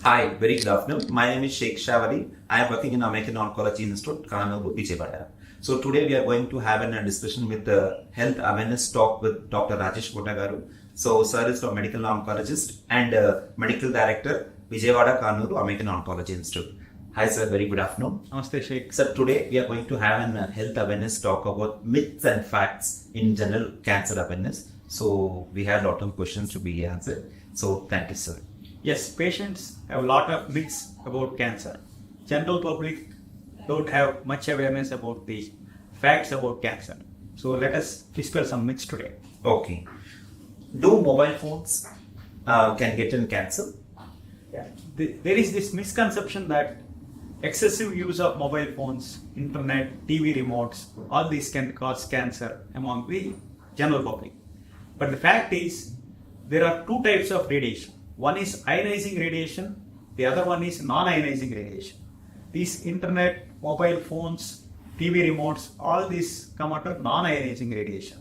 Hi, very good afternoon. My name is Sheikh Shavali. I am working in Medical Oncology Institute, Kanuru, Vijayawada. So today we are going to have a discussion with the health awareness talk with Dr. Rajesh Kota. So sir is from Medical Oncologist and Medical Director, Vijayawada, Kanuru, American Oncology Institute. Hi sir, very good afternoon. Namaste Sheikh. Sir, today we are going to have a health awareness talk about myths and facts in general cancer awareness. So we have a lot of questions to be answered. So thank you sir. Yes, patients have a lot of myths about cancer. General public don't have much awareness about the facts about cancer. So let us dispel some myths today. Okay. Do mobile phones can get in cancer? Yeah. There is this misconception that excessive use of mobile phones, internet, TV remotes, all these can cause cancer among the general public. But the fact is, there are two types of radiation. One is ionizing radiation, the other one is non-ionizing radiation. These internet, mobile phones, TV remotes, all these come under non-ionizing radiation.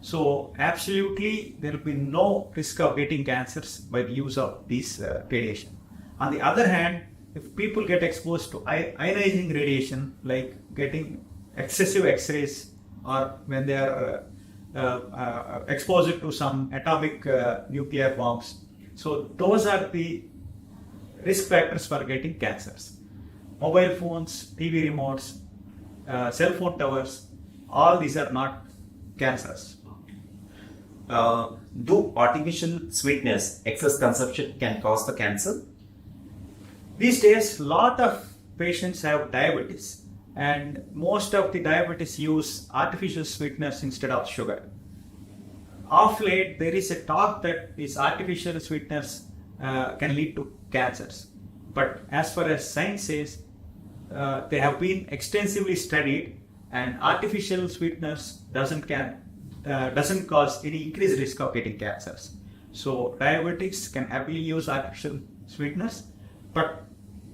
So absolutely there will be no risk of getting cancers by the use of this radiation. On the other hand, if people get exposed to ionizing radiation, like getting excessive X-rays or when they are exposed to some atomic nuclear bombs, so those are the risk factors for getting cancers. Mobile phones, TV remotes, cell phone towers, all these are not cancers. Do artificial sweetness, excess consumption can cause the cancer? These days, a lot of patients have diabetes, and most of the diabetes use artificial sweeteners instead of sugar. Of late, there is a talk that these artificial sweeteners can lead to cancers. But as far as science says, they have been extensively studied, and artificial sweeteners doesn't cause any increased risk of getting cancers. So diabetics can happily use artificial sweeteners, but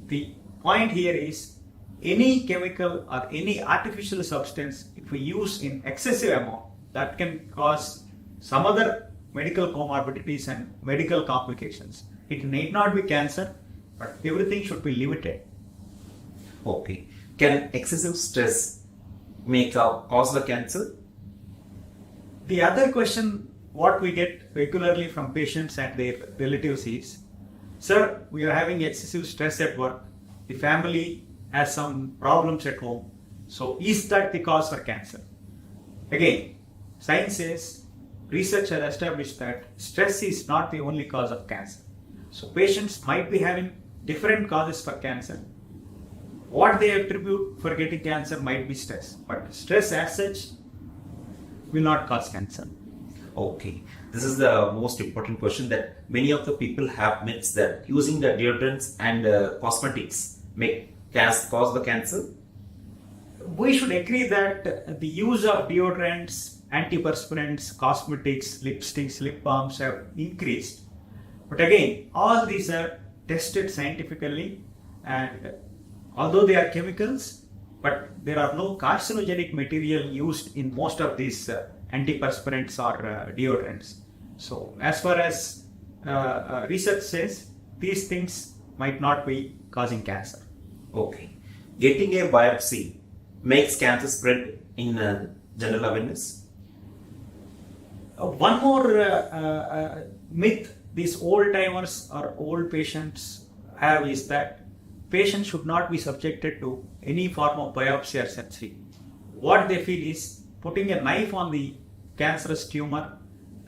the point here is any chemical or any artificial substance, if we use in excessive amount, that can cause some other medical comorbidities and medical complications. It need not be cancer, but everything should be limited. Okay. Can excessive stress cause the cancer? The other question what we get regularly from patients and their relatives is, sir, we are having excessive stress at work, the family has some problems at home, so is that the cause for cancer? Again, science says, research has established that stress is not the only cause of cancer. So patients might be having different causes for cancer. What they attribute for getting cancer might be stress, but stress as such will not cause cancer. Okay. This is the most important question, that many of the people have myths that using the deodorants and cosmetics cause the cancer. We should agree that the use of deodorants, antiperspirants, cosmetics, lipsticks, lip balms have increased. But again, all these are tested scientifically, and although they are chemicals, but there are no carcinogenic material used in most of these antiperspirants or deodorants. So as far as research says, these things might not be causing cancer. Okay. Getting a biopsy makes cancer spread in general awareness? One more myth these old timers or old patients have is that patients should not be subjected to any form of biopsy or surgery. What they feel is putting a knife on the cancerous tumor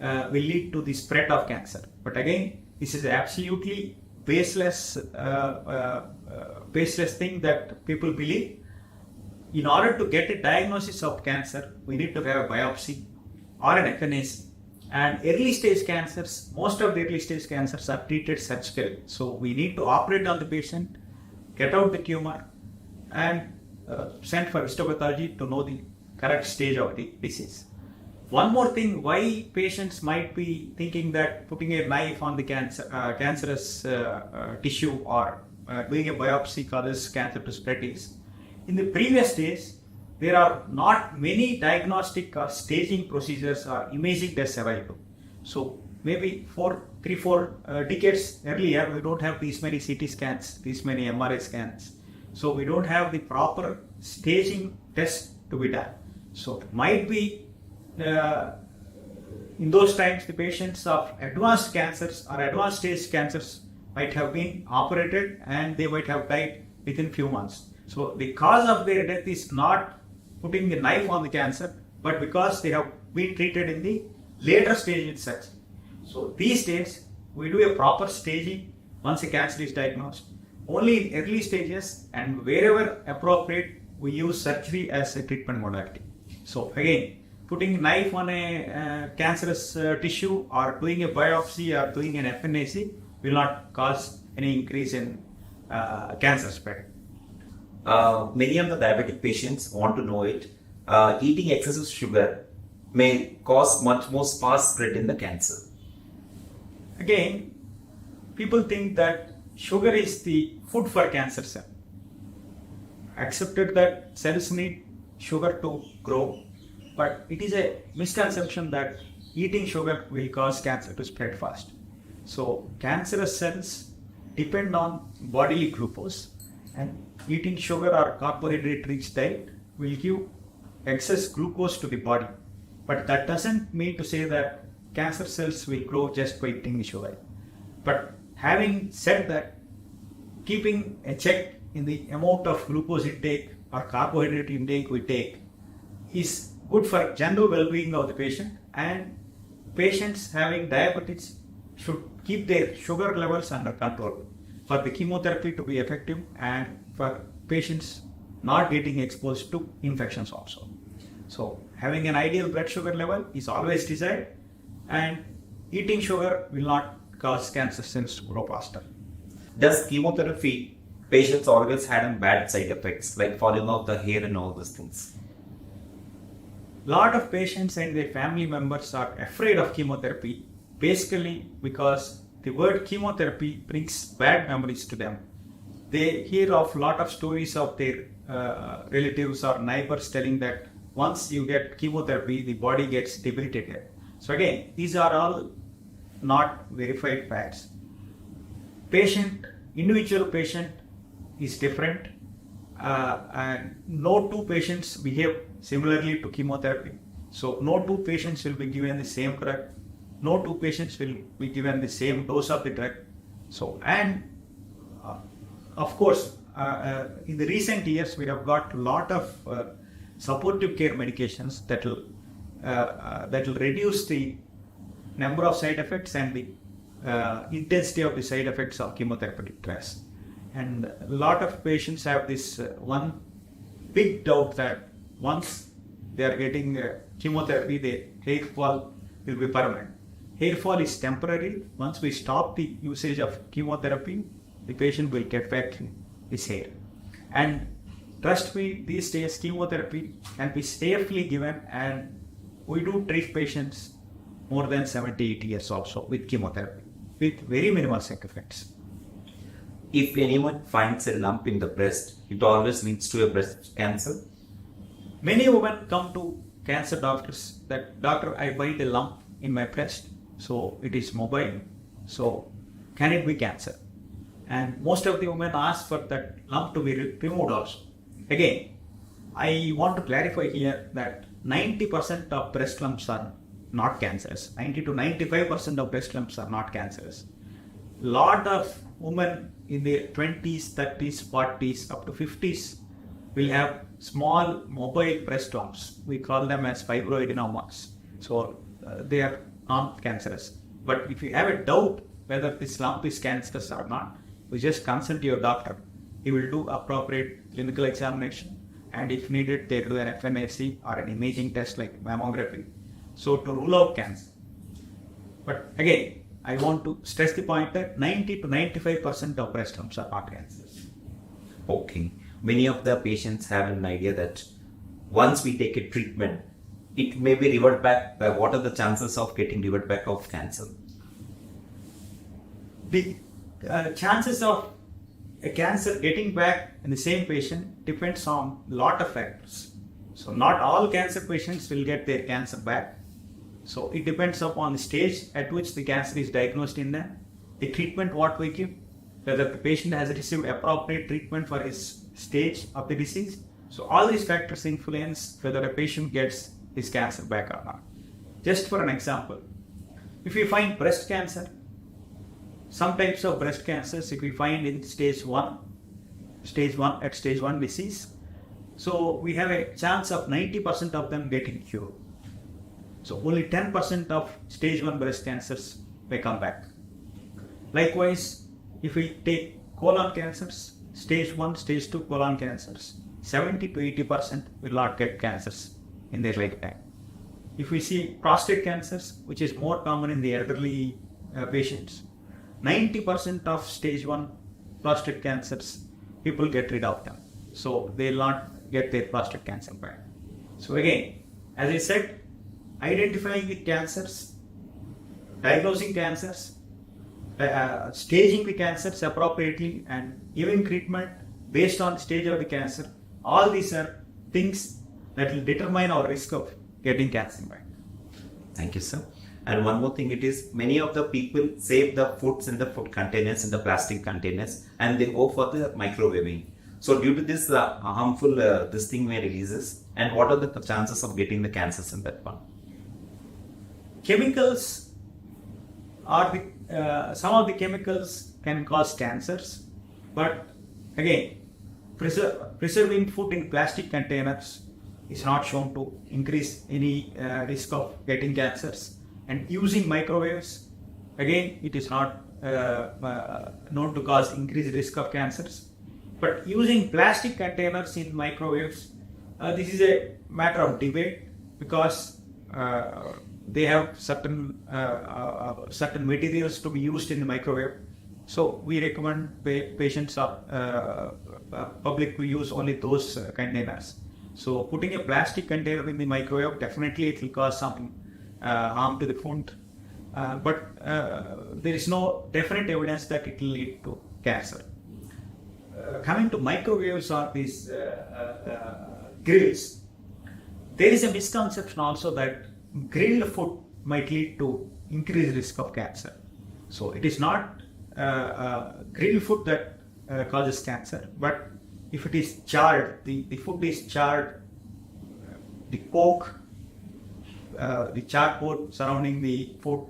will lead to the spread of cancer. But again, this is absolutely baseless thing that people believe. In order to get a diagnosis of cancer, we need to have a biopsy or an FNAC. And early stage cancers, most of the early stage cancers are treated surgically. So we need to operate on the patient, get out the tumor, and send for histopathology to know the correct stage of the disease. One more thing, why patients might be thinking that putting a knife on the cancerous tissue or doing a biopsy causes cancer to spread is, in the previous days, there are not many diagnostic or staging procedures or imaging tests available. So maybe 4 decades earlier, we don't have these many CT scans, these many MRI scans. So we don't have the proper staging test to be done. So might be in those times the patients of advanced cancers or advanced stage cancers might have been operated and they might have died within few months. So the cause of their death is not putting the knife on the cancer, but because they have been treated in the later stage itself. So these days we do a proper staging once a cancer is diagnosed. Only in early stages and wherever appropriate, we use surgery as a treatment modality. So again, putting a knife on a cancerous tissue or doing a biopsy or doing an FNAC will not cause any increase in cancer spread. Many of the diabetic patients want to know it. Eating excessive sugar may cause much more fast spread in the cancer. Again, people think that sugar is the food for cancer cell. Accepted that cells need sugar to grow, but it is a misconception that eating sugar will cause cancer to spread fast. So cancerous cells depend on bodily glucose, and eating sugar or carbohydrate rich diet will give excess glucose to the body. But that doesn't mean to say that cancer cells will grow just by eating the sugar. But having said that, keeping a check in the amount of glucose intake or carbohydrate intake we take is good for general well-being of the patient, and patients having diabetes should keep their sugar levels under control for the chemotherapy to be effective and for patients not getting exposed to infections also. So having an ideal blood sugar level is always desired, and eating sugar will not cause cancer cells to grow faster. Does chemotherapy patients always had bad side effects like falling off the hair and all those things? Lot of patients and their family members are afraid of chemotherapy, basically because the word chemotherapy brings bad memories to them. They hear of lot of stories of their relatives or neighbors telling that once you get chemotherapy, the body gets debilitated. So again, these are all not verified facts. Individual patient is different, and no two patients behave similarly to chemotherapy. So no two patients will be given the same drug. No two patients will be given the same dose of the drug. So, and of course, in the recent years, we have got a lot of supportive care medications that will reduce the number of side effects and the intensity of the side effects of chemotherapeutic drugs. And a lot of patients have this one big doubt that once they are getting chemotherapy, the hair fall will be permanent. Hair fall is temporary. Once we stop the usage of chemotherapy, the patient will get back his hair. And trust me, these days chemotherapy can be safely given, and we do treat patients more than 70-80 years also with chemotherapy with very minimal side effects. If anyone finds a lump in the breast, it always leads to a breast cancer. Many women come to cancer doctors that, doctor, I find a lump in my breast, so it is mobile, so can it be cancer? And most of the women ask for that lump to be removed also. Again, I want to clarify here that 90% of breast lumps are not cancers. 90 to 95% of breast lumps are not cancers. Lot of women in their 20s, 30s, 40s, up to 50s will have small mobile breast lumps. We call them as fibroadenomas. So they are not cancerous. But if you have a doubt whether this lump is cancerous or not, we just consult your doctor. He will do appropriate clinical examination, and if needed, they do an FNAC or an imaging test like mammography, so to rule out cancer. But again, I want to stress the point that 90 to 95% of breast lumps are not cancers. Okay. Many of the patients have an idea that once we take a treatment, it may be revert back. What are the chances of getting revert back of cancer? The chances of a cancer getting back in the same patient depends on a lot of factors. So not all cancer patients will get their cancer back. So it depends upon the stage at which the cancer is diagnosed in them, the treatment what we give, whether the patient has received appropriate treatment for his stage of the disease. So all these factors influence whether a patient gets his cancer back or not. Just for an example, if we find breast cancer, some types of breast cancers, if we find in stage 1 disease, so we have a chance of 90% of them getting cured. So only 10% of stage 1 breast cancers may come back. Likewise, if we take colon cancers, stage 1, stage 2 colon cancers, 70 to 80% will not get cancers in their lifetime. If we see prostate cancers, which is more common in the elderly patients, 90% of stage 1 prostate cancers, people get rid of them. So they will not get their prostate cancer back. So again, as I said, identifying the cancers, diagnosing cancers, staging the cancers appropriately, and giving treatment based on the stage of the cancer, all these are things that will determine our risk of getting cancer back. Thank you, sir. And one more thing, it is many of the people save the foods in the food containers, in the plastic containers, and they go for the microwaving. So due to this harmful this thing may releases, and what are the chances of getting the cancers in that one? Chemicals are some of the chemicals can cause cancers, but again, preserving food in plastic containers is not shown to increase any risk of getting cancers. And using microwaves, again, it is not known to cause increased risk of cancers. But using plastic containers in microwaves, this is a matter of debate because they have certain materials to be used in the microwave. So we recommend patients or public to use only those containers. So putting a plastic container in the microwave, definitely it will cause some harm to the food, but there is no definite evidence that it will lead to cancer. Coming to microwaves or these grills, there is a misconception also that grilled food might lead to increased risk of cancer. So it is not grilled food that causes cancer, but if it is charred, the food is charred, the coke, the charcoal surrounding the food,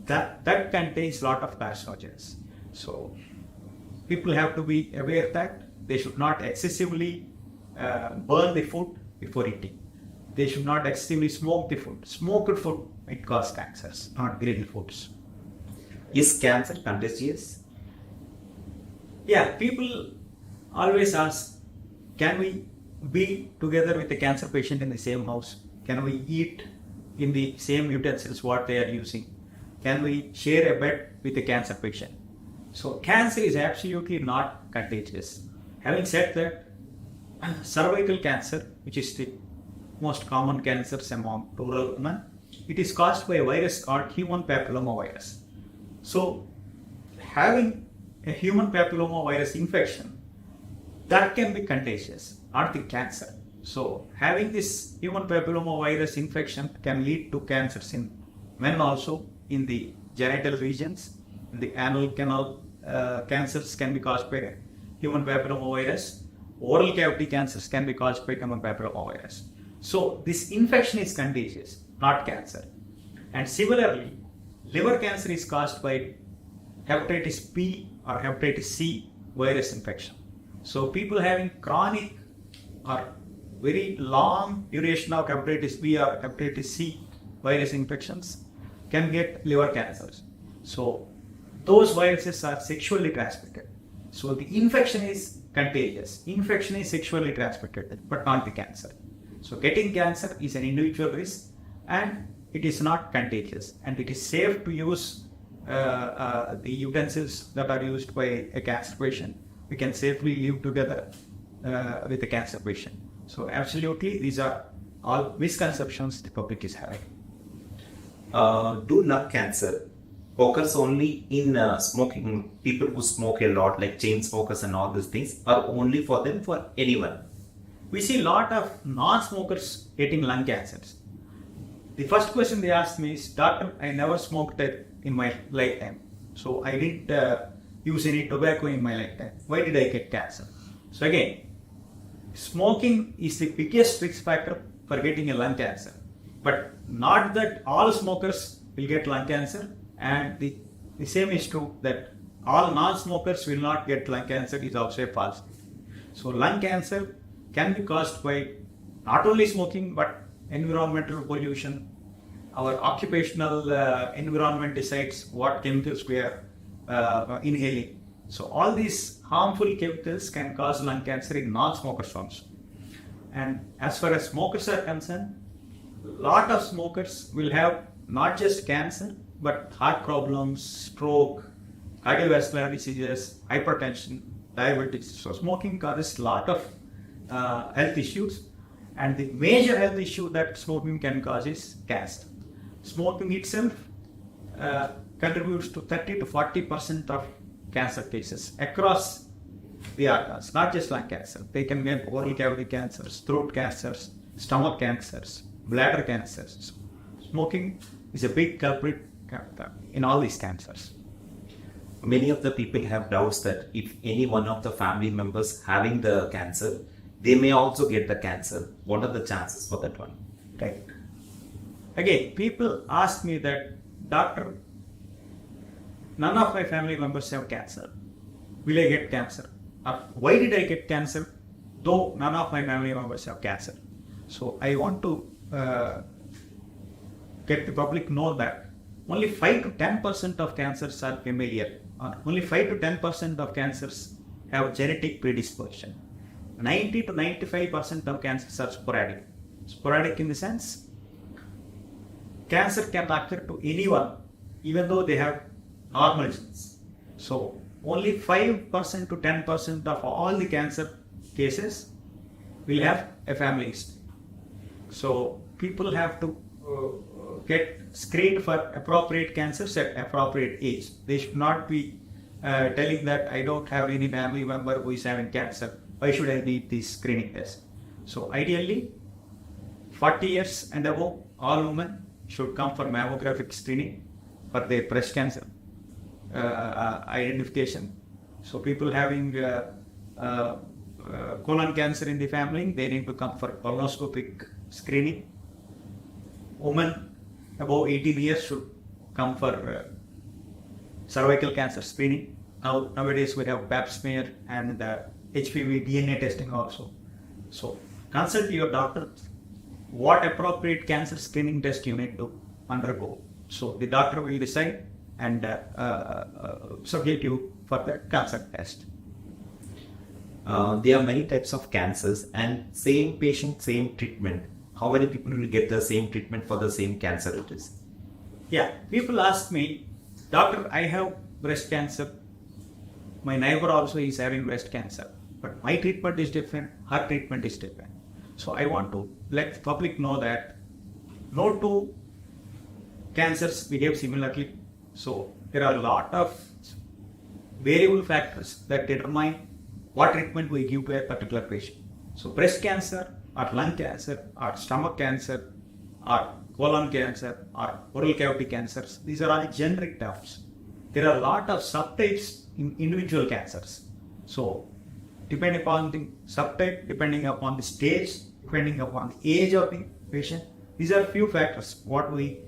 that contains a lot of carcinogens. So people have to be aware that they should not excessively burn the food before eating. They should not excessively smoke the food. Smoked food might cause cancers, not grilled foods. Is cancer contagious? Yeah, people always ask, can we be together with a cancer patient in the same house? Can we eat in the same utensils what they are using? Can we share a bed with a cancer patient? So cancer is absolutely not contagious. Having said that, cervical cancer, which is the most common cancers among rural women, it is caused by a virus called human papillomavirus. So having a human papillomavirus infection, that can be contagious, not the cancer. So having this human papillomavirus infection can lead to cancers in men also, in the genital regions, in the anal canal. Cancers can be caused by human papillomavirus. Oral cavity cancers can be caused by human papillomavirus. So this infection is contagious, not cancer. And similarly, liver cancer is caused by hepatitis B or hepatitis C virus infection. So people having chronic or very long duration of hepatitis B or hepatitis C virus infections can get liver cancers. So those viruses are sexually transmitted. So the infection is contagious. Infection is sexually transmitted, but not the cancer. So getting cancer is an individual risk and it is not contagious, and it is safe to use the utensils that are used by a cancer patient. We can safely live together with a cancer patient. So absolutely, these are all misconceptions the public is having. Do lung cancer occurs only in smoking, people who smoke a lot, like chain smokers and all these things, or only for them, for anyone? We see a lot of non-smokers getting lung cancers. The first question they asked me is, Doctor, I never smoked it in my lifetime. So I didn't use any tobacco in my lifetime. Why did I get cancer? So again, smoking is the biggest risk factor for getting a lung cancer. But not that all smokers will get lung cancer, and the same is true that all non-smokers will not get lung cancer is also a false. So lung cancer can be caused by not only smoking but environmental pollution. Our occupational environment decides what chemicals we are inhaling. So all these harmful chemicals can cause lung cancer in non-smokers also. And as far as smokers are concerned, a lot of smokers will have not just cancer but heart problems, stroke, cardiovascular diseases, hypertension, diabetes. So smoking causes a lot of health issues, and the major health issue that smoking can cause is cancer. Smoking itself contributes to 30 to 40% of cancer cases across the organs, not just lung cancer. They can get oral cavity cancers, throat cancers, stomach cancers, bladder cancers. Smoking is a big culprit in all these cancers. Many of the people have doubts that if any one of the family members having the cancer, they may also get the cancer. What are the chances for that one? Right. Again, people ask me that, Doctor, none of my family members have cancer. Will I get cancer? Or why did I get cancer, though none of my family members have cancer? So I want to get the public know that only 5 to 10% of cancers are familial. Only 5 to 10% of cancers have genetic predisposition. 90 to 95% of cancers are sporadic. Sporadic in the sense, cancer can occur to anyone even though they have normal genes. So only 5% to 10% of all the cancer cases will have a family history. So people have to get screened for appropriate cancers at appropriate age. They should not be telling that I don't have any family member who is having cancer. Why should I need this screening test? So ideally, 40 years and above, all women should come for mammographic screening for their breast cancer identification. So people having colon cancer in the family, they need to come for colonoscopic screening. Women above 18 years should come for cervical cancer screening. Nowadays we have pap smear and HPV DNA testing also. So consult your doctor what appropriate cancer screening test you need to undergo. So the doctor will decide and subject you for the cancer test. There are many types of cancers, and same patient, same treatment. How many people will get the same treatment for the same cancer it is? Yeah, people ask me, Doctor, I have breast cancer. My neighbor also is having breast cancer, but my treatment is different, her treatment is different. So I want to let the public know that no two cancers behave similarly. So there are a lot of variable factors that determine what treatment we give to a particular patient. So breast cancer or lung cancer or stomach cancer or colon cancer or oral cavity cancers, these are all generic terms. There are a lot of subtypes in individual cancers. So depending upon the subtype, depending upon the stage, depending upon the age of the patient, these are few factors what we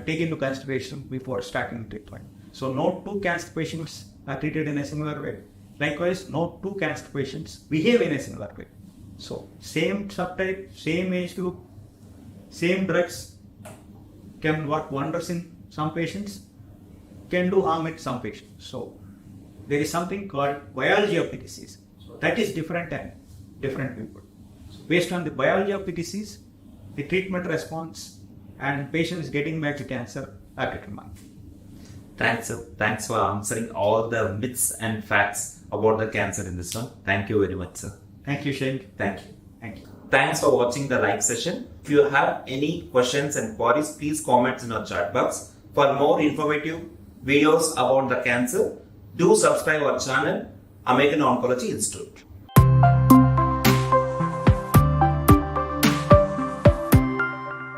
take into consideration before starting treatment. So no two cancer patients are treated in a similar way. Likewise, no two cancer patients behave in a similar way. So same subtype, same age group, same drugs can work wonders in some patients, can do harm in some patients. So there is something called biology of the disease. So that is different in different people. So based on the biology of the disease, the treatment response and patients getting back to cancer are determined. Thanks, sir. Thanks for answering all the myths and facts about the cancer in this one. Thank you very much, sir. Thank you, Sheikh. Thank you. Thank you. Thanks for watching the live session. If you have any questions and queries, please comment in our chat box. For more informative videos about the cancer, do subscribe our channel, American Oncology Institute.